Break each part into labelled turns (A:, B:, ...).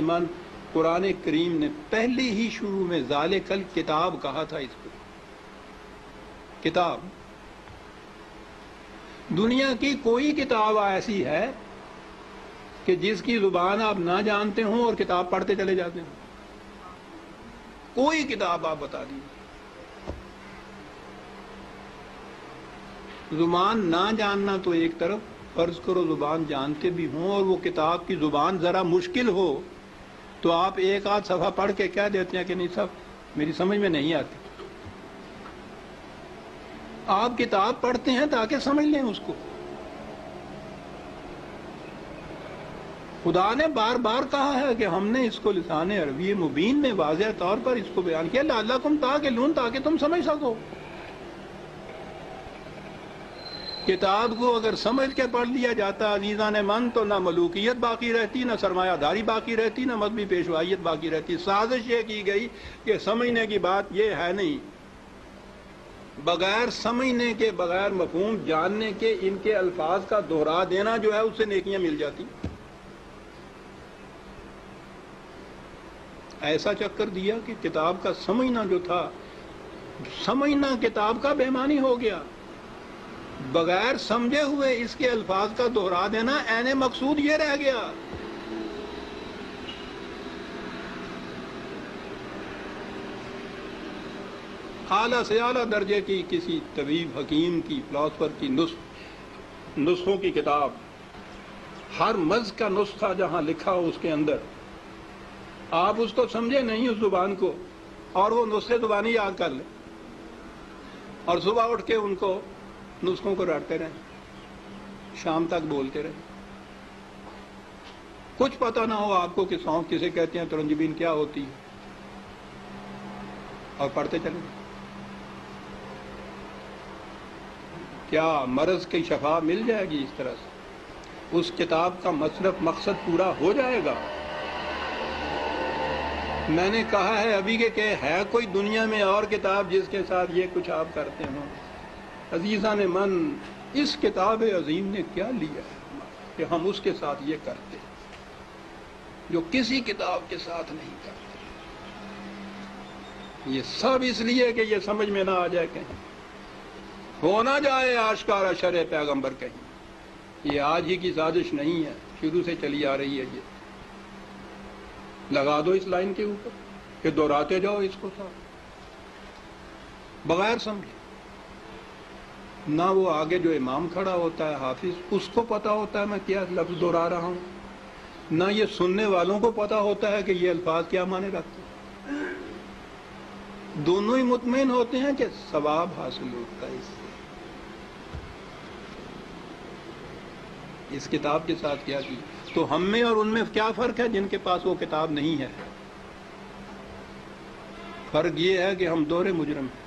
A: من قرآن کریم نے پہلے ہی شروع میں ذالکل کتاب کہا تھا. اس کو کتاب، دنیا کی کوئی کتاب ایسی ہے کہ جس کی زبان آپ نہ جانتے ہوں اور کتاب پڑھتے چلے جاتے ہوں؟ کوئی کتاب آپ بتا دیجیے. زبان نہ جاننا تو ایک طرف، فرض کرو زبان جانتے بھی ہوں اور وہ کتاب کی زبان ذرا مشکل ہو تو آپ ایک آدھ صفحہ پڑھ کے کہہ دیتے ہیں کہ نہیں صاحب میری سمجھ میں نہیں آتی. آپ کتاب پڑھتے ہیں تاکہ سمجھ لیں اس کو. خدا نے بار بار کہا ہے کہ ہم نے اس کو لسان عربی مبین میں واضح طور پر اس کو بیان کیا، لعلکم تعقلون، تاکہ تم سمجھ سکو. کتاب کو اگر سمجھ کے پڑھ لیا جاتا عزیزان من تو نہ ملوکیت باقی رہتی، نہ سرمایہ داری باقی رہتی، نہ مذہبی پیشوائیت باقی رہتی. سازش یہ کی گئی کہ سمجھنے کی بات یہ ہے نہیں، بغیر سمجھنے کے، بغیر مفہوم جاننے کے ان کے الفاظ کا دہرا دینا جو ہے اس سے نیکیاں مل جاتی. ایسا چکر دیا کہ کتاب کا سمجھنا جو تھا، سمجھنا کتاب کا بے معنی ہو گیا. بغیر سمجھے ہوئے اس کے الفاظ کا دہرا دینا عین مقصود یہ رہ گیا. اعلیٰ سے اعلیٰ درجے کی کسی طبیب، حکیم کی، فلاسفر کی نسخوں کی کتاب، ہر مرض کا نسخہ جہاں لکھا ہو اس کے اندر، آپ اس کو سمجھے نہیں اس زبان کو اور وہ نسخے زبانی یاد کر لیں اور صبح اٹھ کے ان کو نسخوں کو رٹتے رہیں، شام تک بولتے رہیں. کچھ پتہ نہ ہو آپ کو کہ سونف کسے کہتے ہیں، ترنجبین کیا ہوتی ہے، اور پڑھتے چلیں. کیا مرض کی شفا مل جائے گی اس طرح سے؟ اس کتاب کا مقصد پورا ہو جائے گا؟ میں نے کہا ہے ابھی کہ ہے کوئی دنیا میں اور کتاب جس کے ساتھ یہ کچھ آپ کرتے ہوں؟ عزیزان من، اس کتاب عظیم نے کیا لیا ہے کہ ہم اس کے ساتھ یہ کرتے جو کسی کتاب کے ساتھ نہیں کرتے؟ یہ سب اس لیے کہ یہ سمجھ میں نہ آ جائے، کہیں ہو نہ جائے آشکارا شرع پیغمبر کہیں. یہ آج ہی کی سازش نہیں ہے، شروع سے چلی آ رہی ہے. یہ لگا دو اس لائن کے اوپر کہ دہراتے جاؤ اس کو ساتھ، بغیر سمجھے. نہ وہ آگے جو امام کھڑا ہوتا ہے حافظ، اس کو پتا ہوتا ہے میں کیا لفظ دہرا رہا ہوں، نہ یہ سننے والوں کو پتا ہوتا ہے کہ یہ الفاظ کیا معنی رکھتے ہیں. دونوں ہی مطمئن ہوتے ہیں کہ ثواب حاصل ہوتا ہے اس کتاب کے ساتھ. کیا کی تو ہم میں اور ان میں کیا فرق ہے جن کے پاس وہ کتاب نہیں ہے؟ فرق یہ ہے کہ ہم دوہرے مجرم ہیں.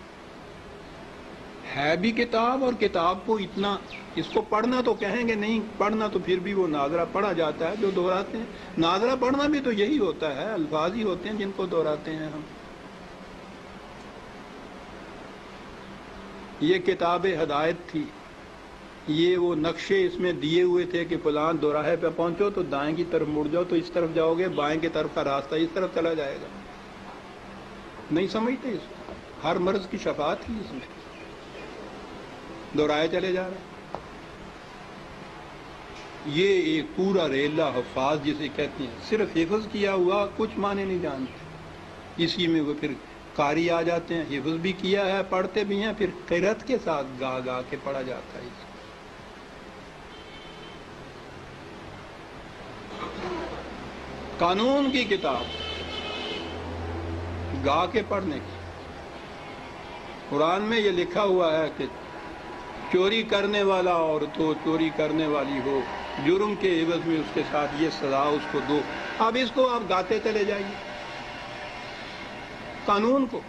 A: ہے بھی کتاب، اور کتاب کو اتنا، اس کو پڑھنا تو کہیں گے نہیں، پڑھنا تو پھر بھی وہ ناظرہ پڑھا جاتا ہے جو دہراتے ہیں. ناظرہ پڑھنا بھی تو یہی ہوتا ہے، الفاظ ہی ہوتے ہیں جن کو دہراتے ہیں ہم. یہ کتاب ہدایت تھی، یہ وہ نقشے اس میں دیے ہوئے تھے کہ فلاں دوراہے پہ پہنچو تو دائیں کی طرف مڑ جاؤ تو اس طرف جاؤ گے، بائیں کی طرف کا راستہ اس طرف چلا جائے گا. نہیں سمجھتے اس کو. ہر مرض کی شفا تھی اس میں، دہرائے چلے جا رہے. یہ ایک پورا ریلا حفاظ جسے کہتے ہیں، صرف حفظ کیا ہوا، کچھ معنی نہیں جانتے. اسی میں وہ پھر قاری آ جاتے ہیں، حفظ بھی کیا ہے، پڑھتے بھی ہیں، پھر قرأت کے ساتھ گا گا کے پڑھا جاتا ہے. قانون کی کتاب گا کے پڑھنے کی. قرآن میں یہ لکھا ہوا ہے کہ چوری کرنے والا عورت ہو، چوری کرنے والی ہو، جرم کے عوض میں اس کے ساتھ یہ سزا اس کو دو. اب اس کو آپ گاتے چلے جائیے قانون کو.